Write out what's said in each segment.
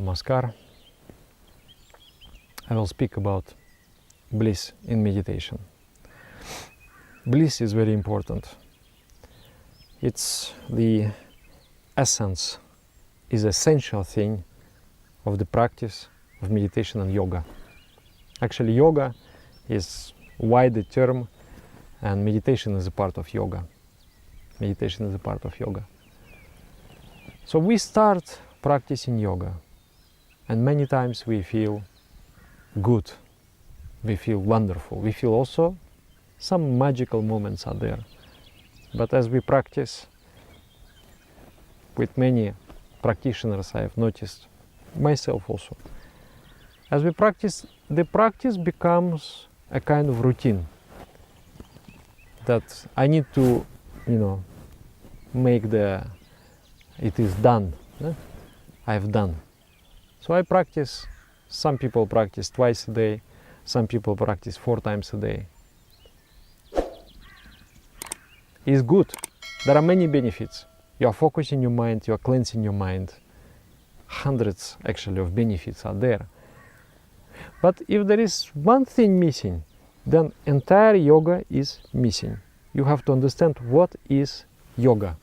Namaskar. I will speak about bliss in meditation. Bliss is very important. It's the essence, is essential thing of the practice of meditation and yoga. Actually, yoga is a wider term, and meditation is a part of yoga. Meditation is a part of yoga. So we start practicing yoga, and many times we feel good, we feel wonderful, we feel also some magical moments are there. But as we practice, with many practitioners I have noticed, myself also, as we practice, the practice becomes a kind of routine that I need to, make it is done. I've done. So I practice. Some people practice twice a day. Some people practice 4 times a day. It's good. There are many benefits. You are focusing your mind, you are cleansing your mind. Hundreds actually of benefits are there. But if there is one thing missing, then entire yoga is missing. You have to understand what is yoga.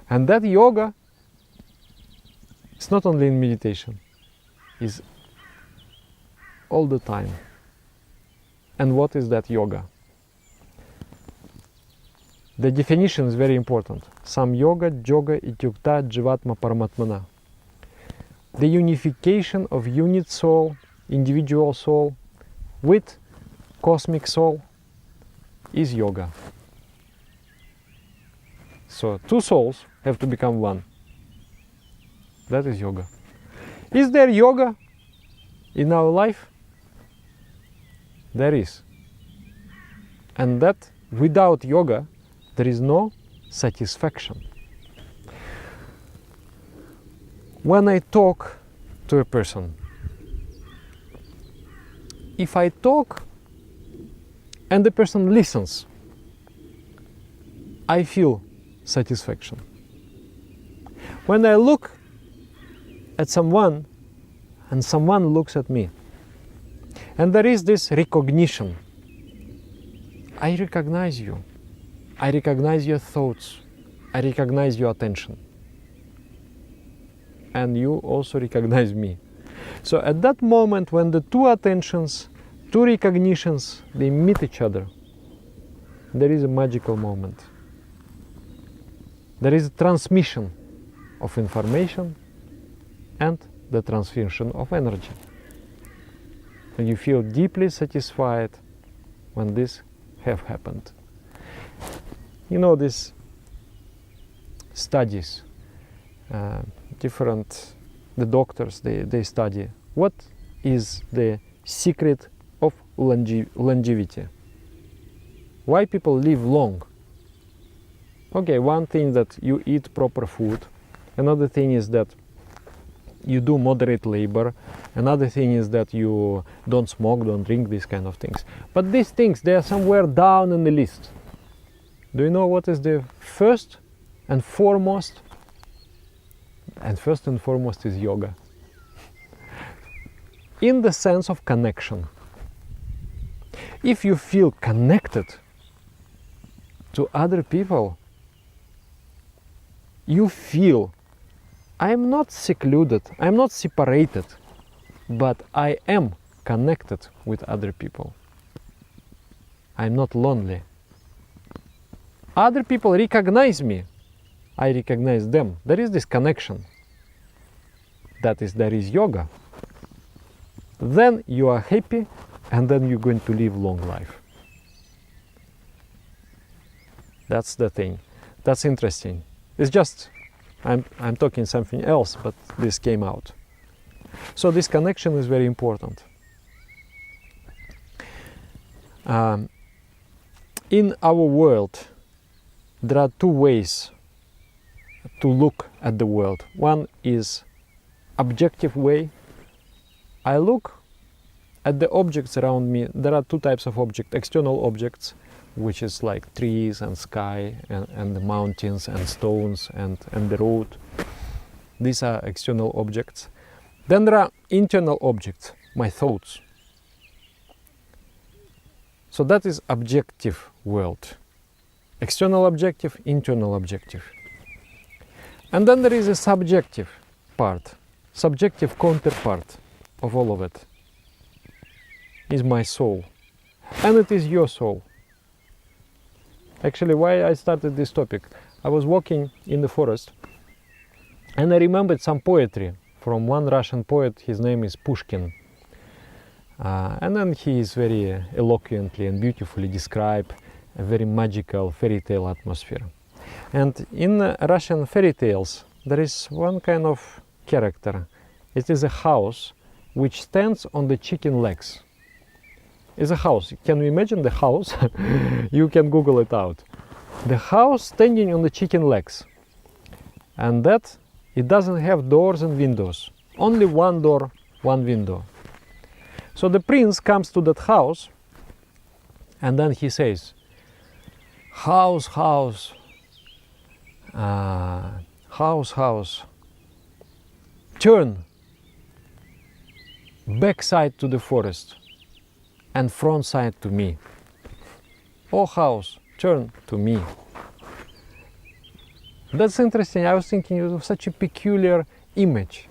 And that yoga is not only in meditation, is all the time. And what is that yoga? The definition is very important. Sam yoga, yoga ityukta jivatma paramatmana. The unification of unit soul, individual soul, with cosmic soul is yoga. So 2 souls have to become one. That is yoga. Is there yoga in our life? There is. And that without yoga, there is no satisfaction. When I talk to a person, if I talk and the person listens, I feel satisfaction. When I look at someone and someone looks at me, and there is this recognition, I recognize you, I recognize your thoughts, I recognize your attention, and you also recognize me. So at that moment when the 2 attentions, 2 recognitions, they meet each other, there is a magical moment. There is a transmission of information and the transmission of energy. And you feel deeply satisfied when this have happened. These studies, the doctors, they study what is the secret of longevity. Why people live long? Okay, one thing that you eat proper food. Another thing is that you do moderate labor. Another thing is that you don't smoke, don't drink, these kind of things. But these things, they are somewhere down in the list. Do you know what is the first and foremost? And first and foremost is yoga. In the sense of connection. If you feel connected to other people, you feel, I'm not secluded, I'm not separated, but I am connected with other people. I'm not lonely. Other people recognize me, I recognize them. There is this connection. There is yoga. Then you are happy, and then you're going to live long life. That's the thing. That's interesting. It's just, I'm talking something else, but this came out. So this connection is very important. In our world, there are 2 ways to look at the world. One is objective way. I look at the objects around me. There are 2 types of objects. External objects, which is like trees and sky and the mountains and stones and the road. These are external objects. Then there are internal objects, my thoughts. So that is objective world. External objective, internal objective. And then there is a subjective part, subjective counterpart of all of it. Is my soul. And it is your soul. Actually, why I started this topic, I was walking in the forest and I remembered some poetry from one Russian poet. His name is Pushkin. And then he is very eloquently and beautifully described a very magical fairy tale atmosphere. And in Russian fairy tales, there is one kind of character. It is a house which stands on the chicken legs. It's a house. Can you imagine the house? You can Google it out. The house standing on the chicken legs. And that it doesn't have doors and windows. Only one door, one window. So the prince comes to that house and then he says, house, house, house, house, turn backside to the forest and front side to me. Oh house, turn to me. That's interesting. I was thinking of such a peculiar image.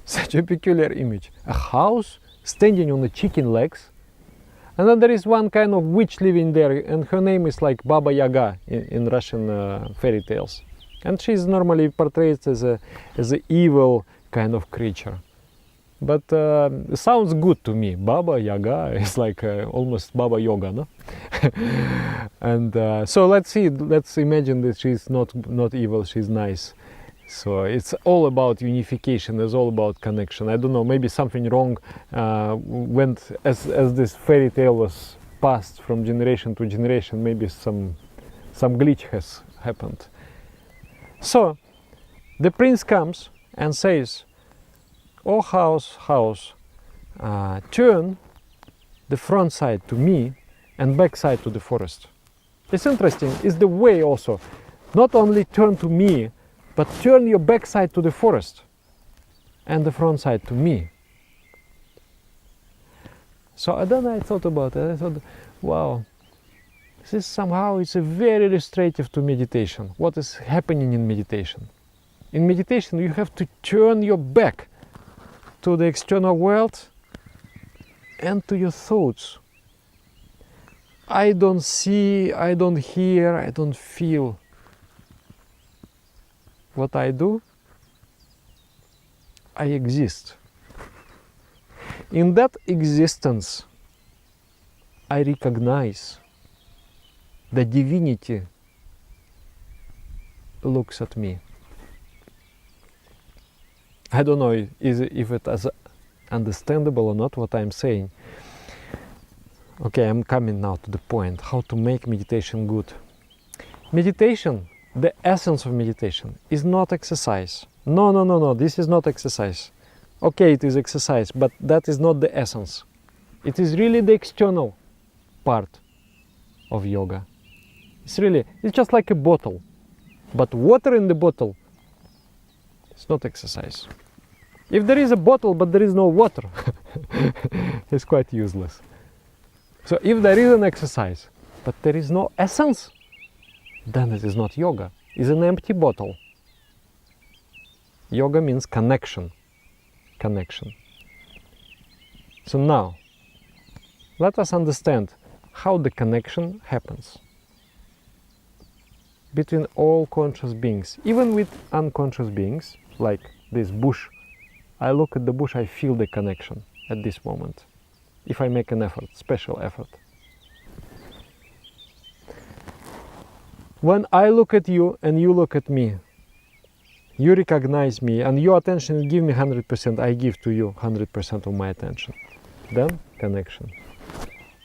Such a peculiar image. A house standing on the chicken legs, and then there is one kind of witch living there, and her name is like Baba Yaga in Russian fairy tales. And she's normally portrayed as an evil kind of creature. But it sounds good to me. Baba Yaga is like almost Baba Yoga, no? And so let's imagine that she's not evil, she's nice. So it's all about unification, it's all about connection. I don't know, maybe something wrong went as this fairy tale was passed from generation to generation, maybe some glitch has happened. So the prince comes and says, oh house, house, turn the front side to me and back side to the forest. It's interesting, it's the way also. Not only turn to me, but turn your back side to the forest and the front side to me. So then I thought about it. I thought, wow, this somehow is a very illustrative to meditation. What is happening in meditation? In meditation, you have to turn your back to the external world and to your thoughts. I don't see, I don't hear, I don't feel. What I do? I exist. In that existence, I recognize the divinity looks at me. I don't know if it is understandable or not what I'm saying. Okay, I'm coming now to the point, how to make meditation good. Meditation, the essence of meditation, is not exercise. No, this is not exercise. Okay, it is exercise, but that is not the essence. It is really the external part of yoga. It's just like a bottle. But water in the bottle, it's not exercise. If there is a bottle but there is no water, it's quite useless. So if there is an exercise but there is no essence, then it is not yoga. It's an empty bottle. Yoga means connection. Connection. So now, let us understand how the connection happens between all conscious beings, even with unconscious beings, like this bush. I look at the bush, I feel the connection at this moment, if I make an effort, special effort. When I look at you and you look at me, you recognize me and your attention, you give me 100%, I give to you 100% of my attention. Then connection.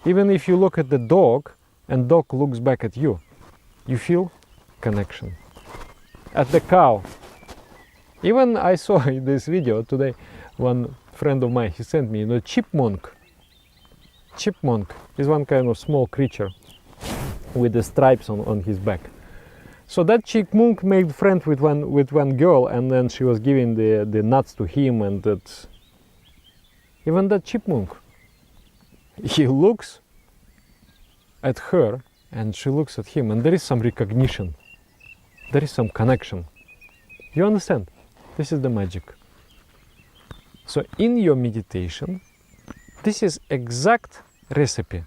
Even if you look at the dog and dog looks back at you, you feel connection. At the cow. Even I saw in this video today, one friend of mine, he sent me, chipmunk. Chipmunk is one kind of small creature with the stripes on his back. So that chipmunk made friends with one girl, and then she was giving the nuts to him, and that even that chipmunk, he looks at her and she looks at him, and there is some recognition, there is some connection. You understand? This is the magic. So in your meditation, this is exact recipe.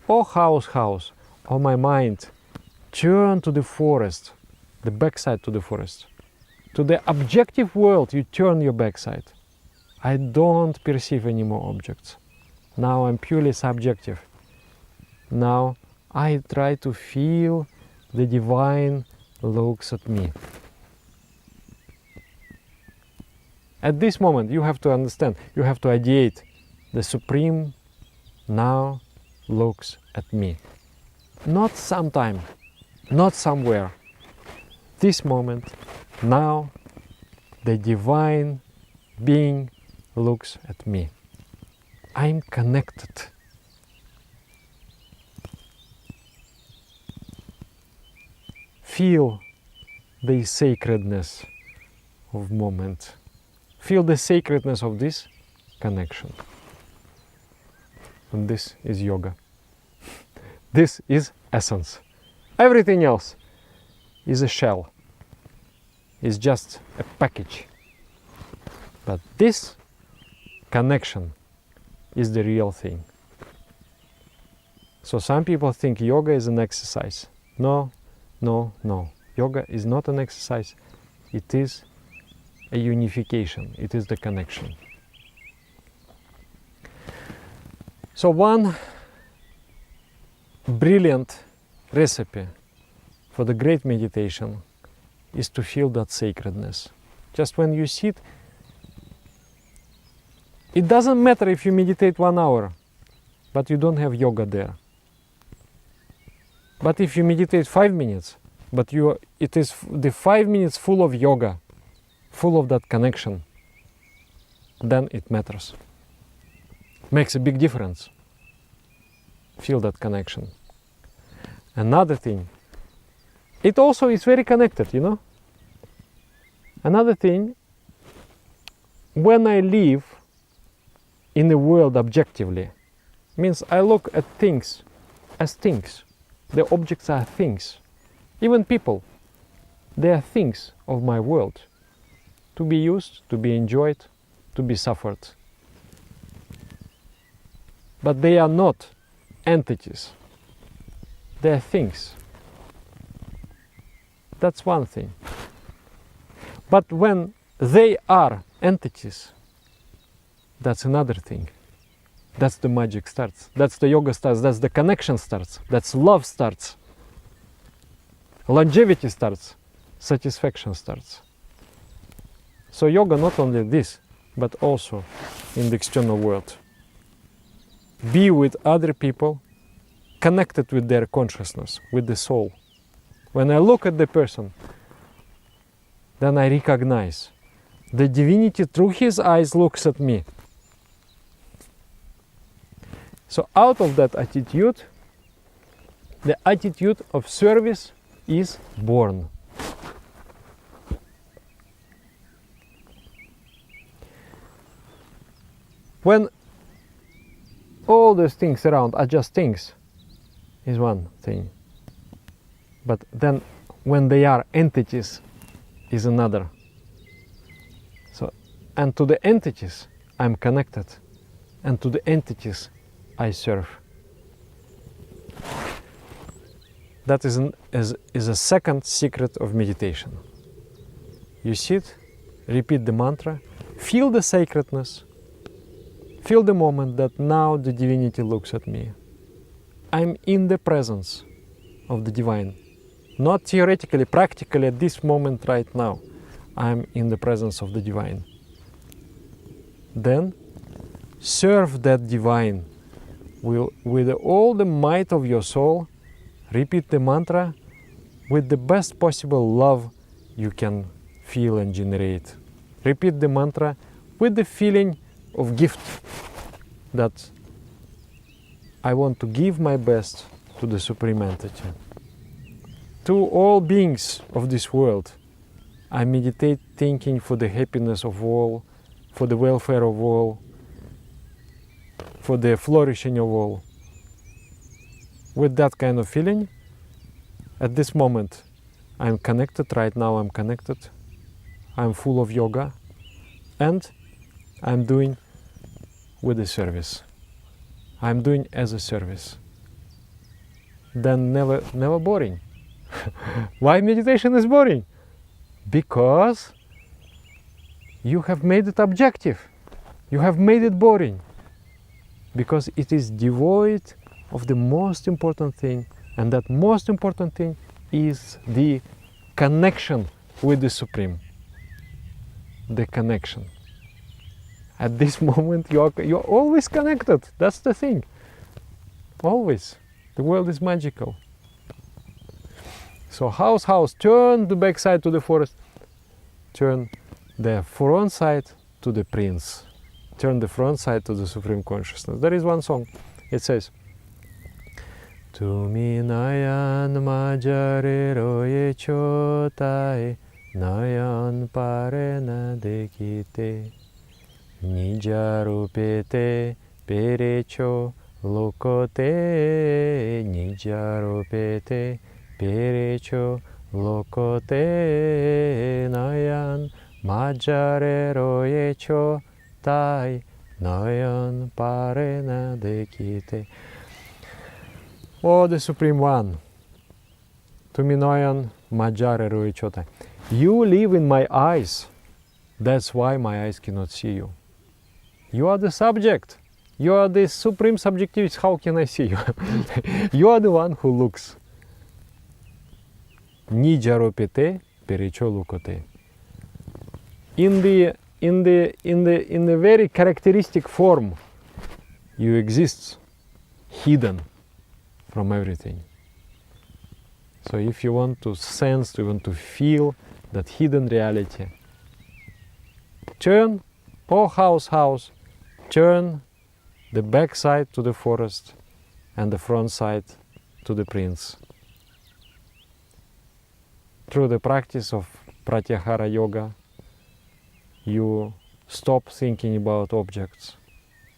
Oh house, oh my mind, turn to the forest, the backside to the forest. To the objective world, you turn your backside. I don't perceive any more objects. Now I'm purely subjective. Now I try to feel the divine looks at me. At this moment, you have to understand, you have to ideate, the Supreme now looks at me. Not sometime, not somewhere. This moment, now, the divine being looks at me. I'm connected. Feel the sacredness of moment. Feel the sacredness of this connection. And this is yoga. This is essence. Everything else is a shell, is just a package. But this connection is the real thing. So some people think yoga is an exercise. No. Yoga is not an exercise. It is a unification. It is the connection. So one brilliant recipe for the great meditation is to feel that sacredness. Just when you sit, it doesn't matter if you meditate 1 hour, but you don't have yoga there. But if you meditate 5 minutes, but it is the 5 minutes full of yoga, full of that connection, then it matters. Makes a big difference. Feel that connection. Another thing, it also is very connected, you know. Another thing, when I live in the world objectively, means I look at things as things. The objects are things. Even people, they are things of my world, to be used, to be enjoyed, to be suffered. But they are not entities. They are things. That's one thing. But when they are entities, that's another thing. That's the magic starts. That's the yoga starts. That's the connection starts. That's love starts. Longevity starts. Satisfaction starts. So yoga not only this, but also in the external world. Be with other people, connected with their consciousness, with the soul. When I look at the person, then I recognize the divinity through his eyes looks at me. So out of that attitude, the attitude of service is born. When all those things around are just things, is one thing. But then when they are entities, is another. So, and to the entities I'm connected, and to the entities I serve. That is a second secret of meditation. You sit, repeat the mantra, feel the sacredness, feel the moment that now the divinity looks at me. I'm in the presence of the divine. Not theoretically, practically at this moment right now. I'm in the presence of the divine. Then serve that divine with all the might of your soul. Repeat the mantra with the best possible love you can feel and generate. Repeat the mantra with the feeling of gift that I want to give my best to the Supreme Entity. to all beings of this world. I meditate thinking for the happiness of all, for the welfare of all, for the flourishing of all. With that kind of feeling, at this moment, I'm connected, right now I'm connected, I'm full of yoga, and I'm doing with a service. I'm doing as a service. Then never boring. Why meditation is boring? Because you have made it objective. You have made it boring. Because it is devoid of the most important thing, and that most important thing is the connection with the Supreme. The connection. At this moment you're always connected. That's the thing. Always. The world is magical. So house, turn the back side to the forest. Turn the front side to the Prince. Turn the front side to the Supreme Consciousness. There is one song. It says, Tumi nayan majare roye chotai, nayan pare na dekite, nijarupete perecho lokote, nijarupete perecho lokote, nayan majare roye chotai, nayan pare na dekite. Oh, the Supreme One, Tuminoyan Majare Ruichota, you live in my eyes. That's why my eyes cannot see you. You are the subject. You are the supreme subjectivity. How can I see you? You are the one who looks. Nijaropete pericho lukote. In the very characteristic form, you exist, hidden from everything. So if you want to sense, you want to feel that hidden reality, turn, oh house, turn the back side to the forest and the front side to the Prince. Through the practice of Pratyahara Yoga, you stop thinking about objects.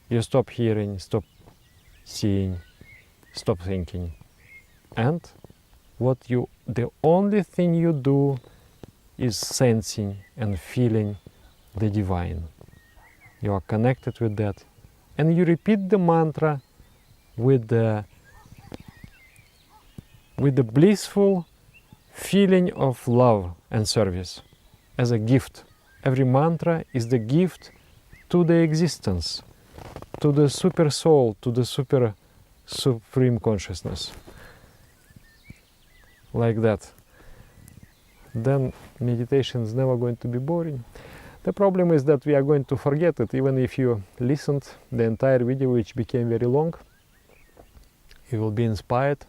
You stop hearing, stop seeing, stop thinking. And the only thing you do is sensing and feeling the divine. You are connected with that. And you repeat the mantra with the blissful feeling of love and service as a gift. Every mantra is the gift to the existence, to the super soul, to the supreme consciousness. Like that. Then meditation is never going to be boring. The problem is that we are going to forget it. Even if you listened the entire video, which became very long, you will be inspired,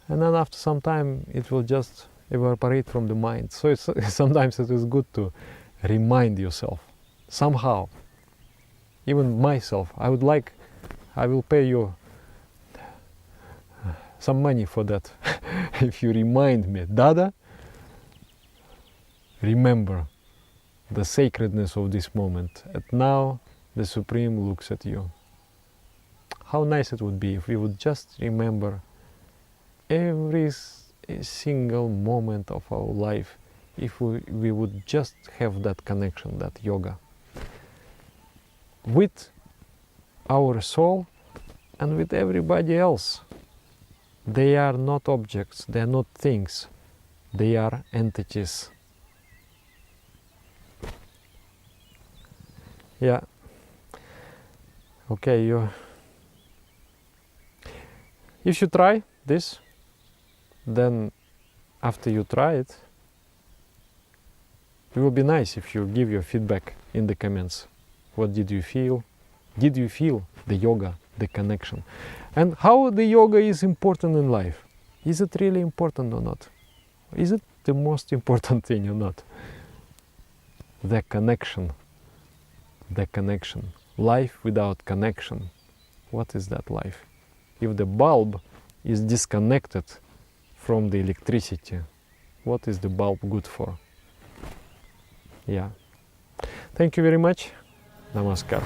and then after some time it will just evaporate from the mind. So sometimes it is good to remind yourself somehow, even myself. I will pay you some money for that. If you remind me, Dada, remember the sacredness of this moment. And now the Supreme looks at you. How nice it would be if we would just remember every single moment of our life, if we would just have that connection, that yoga, with our soul and with everybody else. They are not objects, they are not things, they are entities. Yeah. Okay, if you try this, then after you try it, it will be nice if you give your feedback in the comments. What did you feel? Did you feel the yoga, the connection? And how the yoga is important in life? Is it really important or not? Is it the most important thing or not? The connection. The connection. Life without connection. What is that life? If the bulb is disconnected from the electricity. What is the bulb good for? Yeah. Thank you very much. Namaskar.